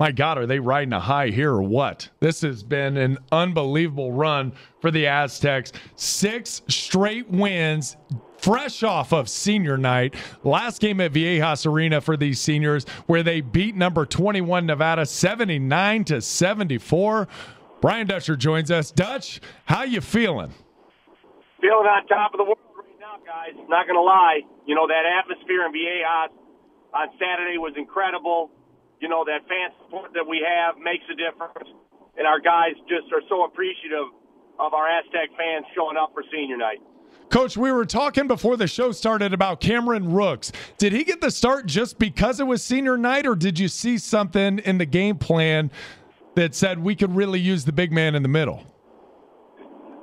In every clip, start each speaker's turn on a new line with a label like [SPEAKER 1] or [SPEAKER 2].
[SPEAKER 1] My God, are they riding a high here or what? This has been an unbelievable run for the Aztecs. 6 straight wins, fresh off of senior night. Last game at Viejas Arena for these seniors, where they beat number 21 Nevada 79-74. Brian Dutcher joins us. Dutch, how you feeling?
[SPEAKER 2] Feeling on top of the world right now, guys. Not going to lie. You know, that atmosphere in Viejas on Saturday was incredible. You know, that fan support that we have makes a difference. And our guys just are so appreciative of our Aztec fans showing up for senior night.
[SPEAKER 1] Coach, we were talking before the show started about Cameron Rooks. Did he get the start just because it was senior night, or did you see something in the game plan that said we could really use the big man in the middle?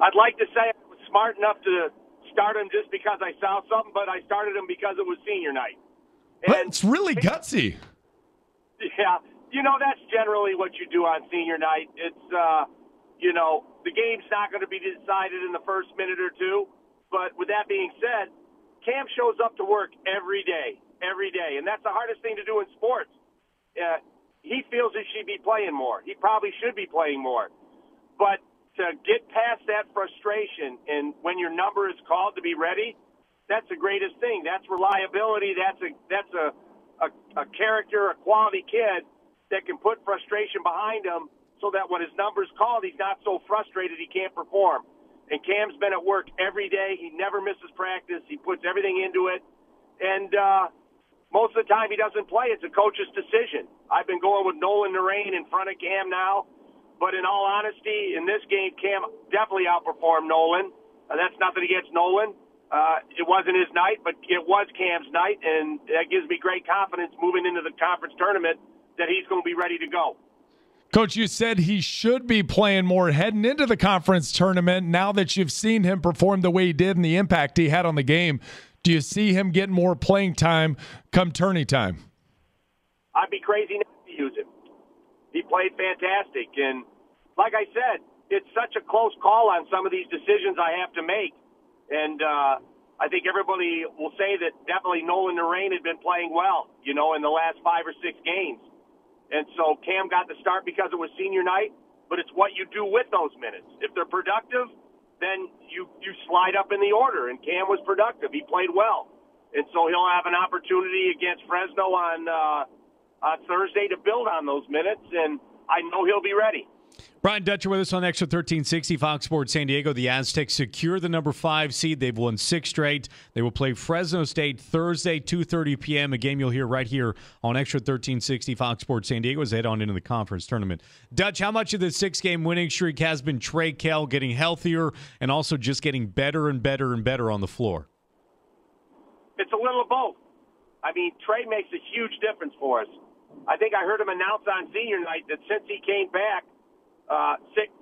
[SPEAKER 2] I'd like to say I was smart enough to start him just because I saw something, but I started him because it was senior night.
[SPEAKER 1] And it's really gutsy.
[SPEAKER 2] Yeah, you know, that's generally what you do on senior night. It's, you know, the game's not going to be decided in the first minute or two. But with that being said, Cam shows up to work every day. And that's the hardest thing to do in sports. He feels he should be playing more. He probably should be playing more. But to get past that frustration and when your number is called to be ready, that's the greatest thing. That's reliability. That's a character, a quality kid that can put frustration behind him so that when his number's called, he's not so frustrated he can't perform. And Cam's been at work every day. He never misses practice. He puts everything into it. And most of the time he doesn't play. It's a coach's decision. I've been going with Nolan Narain in front of Cam now. But in all honesty, in this game, Cam definitely outperformed Nolan. That's nothing against Nolan. It wasn't his night, but it was Cam's night, and that gives me great confidence moving into the conference tournament that he's going to be ready to go.
[SPEAKER 1] Coach, you said he should be playing more heading into the conference tournament. Now that you've seen him perform the way he did and the impact he had on the game, do you see him getting more playing time come tourney time?
[SPEAKER 2] I'd be crazy not to use him. He played fantastic, and like I said, it's such a close call on some of these decisions I have to make. And I think everybody will say that definitely Nolan Narain had been playing well, you know, in the last 5 or 6 games. And so Cam got the start because it was senior night, but it's what you do with those minutes. If they're productive, then you slide up in the order, and Cam was productive. He played well. And so he'll have an opportunity against Fresno on Thursday to build on those minutes, and I know he'll be ready.
[SPEAKER 3] Brian Dutcher with us on Extra 1360, Fox Sports San Diego. The Aztecs secure the number 5 seed. They've won 6 straight. They will play Fresno State Thursday, 2:30 p.m., a game you'll hear right here on Extra 1360, Fox Sports San Diego as they head on into the conference tournament. Dutch, how much of the 6-game winning streak has been Trey Kell getting healthier and also just getting better and better and better on the floor?
[SPEAKER 2] It's a little of both. I mean, Trey makes a huge difference for us. I think I heard him announce on senior night that since he came back, six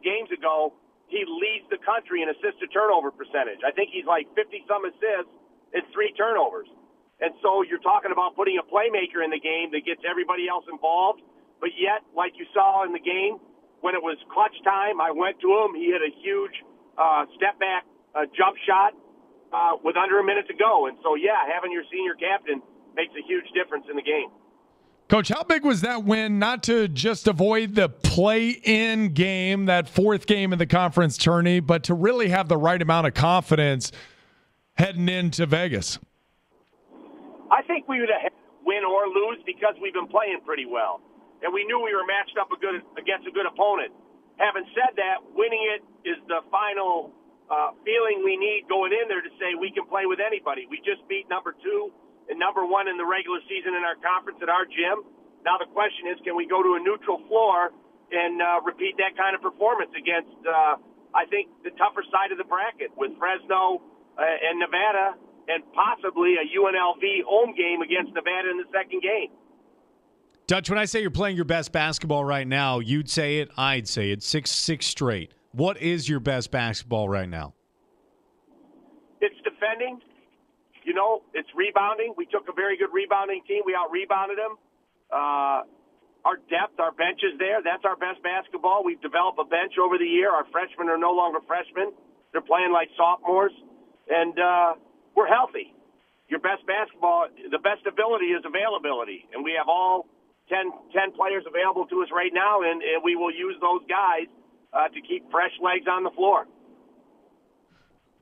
[SPEAKER 2] games ago, he leads the country in assist-to-turnover percentage. I think he's like 50-some assists and 3 turnovers. And so you're talking about putting a playmaker in the game that gets everybody else involved. But yet, like you saw in the game, when it was clutch time, I went to him. He hit a huge step-back jump shot with under a minute to go. And so, yeah, having your senior captain makes a huge difference in the game.
[SPEAKER 1] Coach, how big was that win, not to just avoid the play-in game, that 4th game in the conference tourney, but to really have the right amount of confidence heading into Vegas?
[SPEAKER 2] I think we would have win or lose because we've been playing pretty well, and we knew we were matched up against a good opponent. Having said that, winning it is the final feeling we need going in there to say we can play with anybody. We just beat number 2 and number 1 in the regular season in our conference at our gym. Now the question is, can we go to a neutral floor and repeat that kind of performance against, I think, the tougher side of the bracket with Fresno and Nevada and possibly a UNLV home game against Nevada in the 2nd game.
[SPEAKER 3] Dutch, when I say you're playing your best basketball right now, you'd say it, I'd say it, 6 straight. What is your best basketball right now?
[SPEAKER 2] It's defending. You know, it's rebounding. We took a very good rebounding team. We out-rebounded them. Our depth, our bench is there. That's our best basketball. We've developed a bench over the year. Our freshmen are no longer freshmen. They're playing like sophomores. And we're healthy. Your best basketball, the best ability is availability. And we have all 10 players available to us right now, and we will use those guys to keep fresh legs on the floor.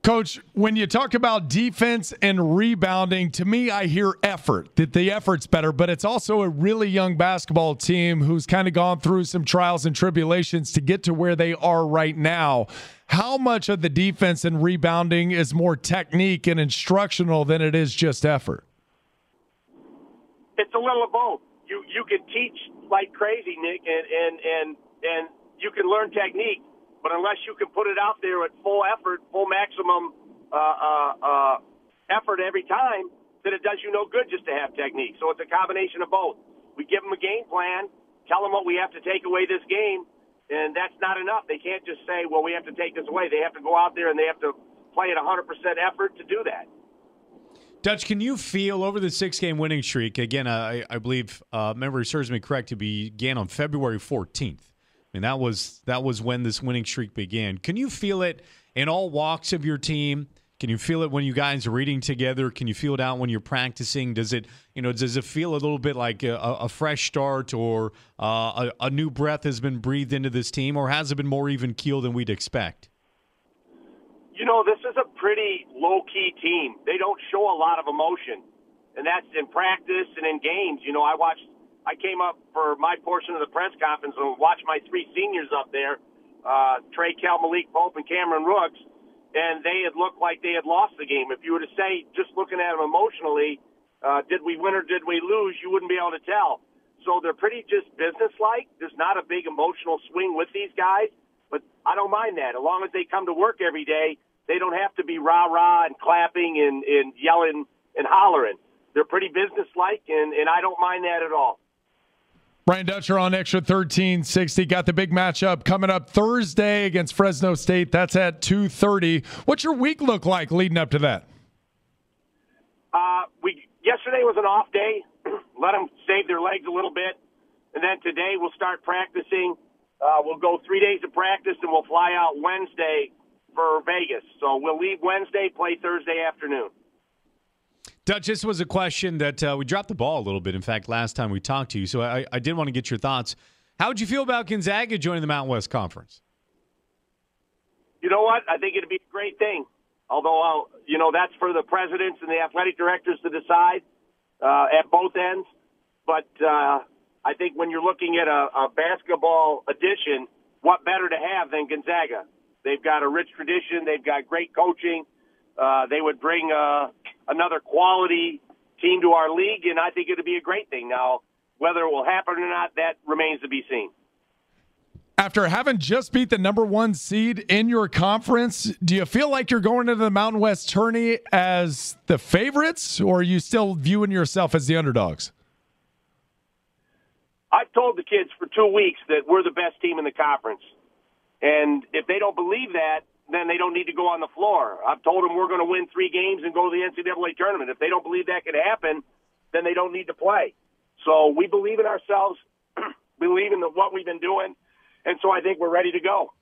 [SPEAKER 1] Coach, when you talk about defense and rebounding, to me, I hear effort, that the effort's better, but it's also a really young basketball team who's kind of gone through some trials and tribulations to get to where they are right now. How much of the defense and rebounding is more technique and instructional than it is just effort?
[SPEAKER 2] It's a little of both. You can teach like crazy, Nick, and you can learn technique. But unless you can put it out there at full effort, full maximum effort every time, then it does you no good just to have technique. So it's a combination of both. We give them a game plan, tell them what we have to take away this game, and that's not enough. They can't just say, well, we have to take this away. They have to go out there and they have to play at 100% effort to do that.
[SPEAKER 3] Dutch, can you feel over the 6-game winning streak, again, I believe, memory serves me correct, to began on February 14th. And that was when this winning streak began. Can you feel it in all walks of your team? Can you feel it when you guys are reading together? Can you feel it out when you're practicing? Does it feel a little bit like a fresh start, or a new breath has been breathed into this team, or has it been more even keel than we'd expect?
[SPEAKER 2] This is a pretty low-key team. They don't show a lot of emotion, and that's in practice and in games. I came up for my portion of the press conference and watched my 3 seniors up there, Trey Kell, Malik Pope, and Cameron Rooks, and they had looked like they had lost the game. If you were to say, just looking at them emotionally, did we win or did we lose, you wouldn't be able to tell. So they're pretty just businesslike. There's not a big emotional swing with these guys, but I don't mind that. As long as they come to work every day, they don't have to be rah-rah and clapping and yelling and hollering. They're pretty businesslike, and I don't mind that at all.
[SPEAKER 1] Brian Dutcher on Extra 1360. Got the big matchup coming up Thursday against Fresno State. That's at 2:30. What's your week look like leading up to that?
[SPEAKER 2] Yesterday was an off day. Let them save their legs a little bit. And then today we'll start practicing. We'll go 3 days of practice, and we'll fly out Wednesday for Vegas. So we'll leave Wednesday, play Thursday afternoon.
[SPEAKER 3] Dutch, this was a question that we dropped the ball a little bit, in fact, last time we talked to you. So I did want to get your thoughts. How would you feel about Gonzaga joining the Mountain West Conference?
[SPEAKER 2] You know what? I think it'd be a great thing. Although, that's for the presidents and the athletic directors to decide at both ends. But I think when you're looking at a basketball addition, what better to have than Gonzaga? They've got a rich tradition. They've got great coaching. They would bring another quality team to our league, and I think it would be a great thing. Now, whether it will happen or not, that remains to be seen.
[SPEAKER 1] After having just beat the number 1 seed in your conference, do you feel like you're going into the Mountain West tourney as the favorites, or are you still viewing yourself as the underdogs?
[SPEAKER 2] I've told the kids for 2 weeks that we're the best team in the conference. And if they don't believe that, then they don't need to go on the floor. I've told them we're going to win 3 games and go to the NCAA tournament. If they don't believe that could happen, then they don't need to play. So we believe in ourselves, believe in what we've been doing, and so I think we're ready to go.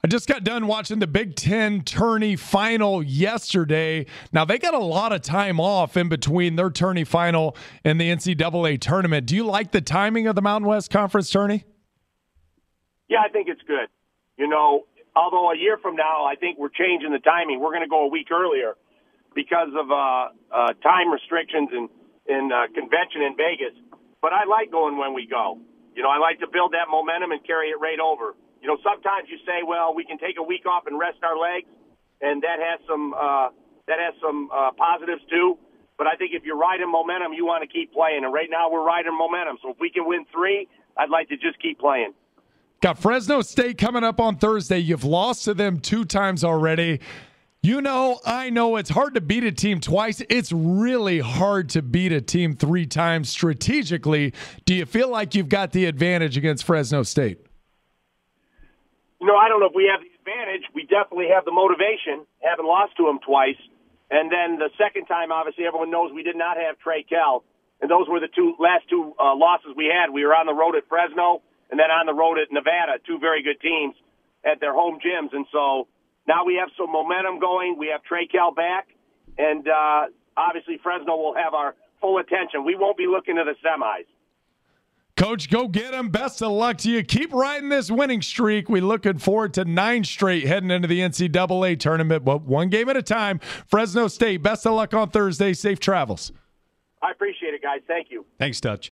[SPEAKER 1] I just got done watching the Big Ten tourney final yesterday. Now, they got a lot of time off in between their tourney final and the NCAA tournament. Do you like the timing of the Mountain West Conference tourney?
[SPEAKER 2] Yeah, I think it's good. Although a year from now, I think we're changing the timing. We're going to go a week earlier because of time restrictions and convention in Vegas. But I like going when we go. I like to build that momentum and carry it right over. Sometimes you say, well, we can take a week off and rest our legs, and that has some positives too. But I think if you're riding momentum, you want to keep playing. And right now we're riding momentum. So if we can win 3, I'd like to just keep playing.
[SPEAKER 1] Got Fresno State coming up on Thursday. You've lost to them 2 times already. I know it's hard to beat a team twice. It's really hard to beat a team 3 times strategically. Do you feel like you've got the advantage against Fresno State?
[SPEAKER 2] I don't know if we have the advantage. We definitely have the motivation, having lost to them twice. And then the second time, obviously, everyone knows we did not have Trey Kell. And those were the last two losses we had. We were on the road at Fresno and then on the road at Nevada, 2 very good teams at their home gyms. And so now we have some momentum going. We have Trey Kell back. And obviously Fresno will have our full attention. We won't be looking to the semis.
[SPEAKER 1] Coach, go get him. Best of luck to you. Keep riding this winning streak. We're looking forward to 9 straight heading into the NCAA tournament, but one game at a time. Fresno State, best of luck on Thursday. Safe travels.
[SPEAKER 2] I appreciate it, guys. Thank you.
[SPEAKER 3] Thanks, Dutch.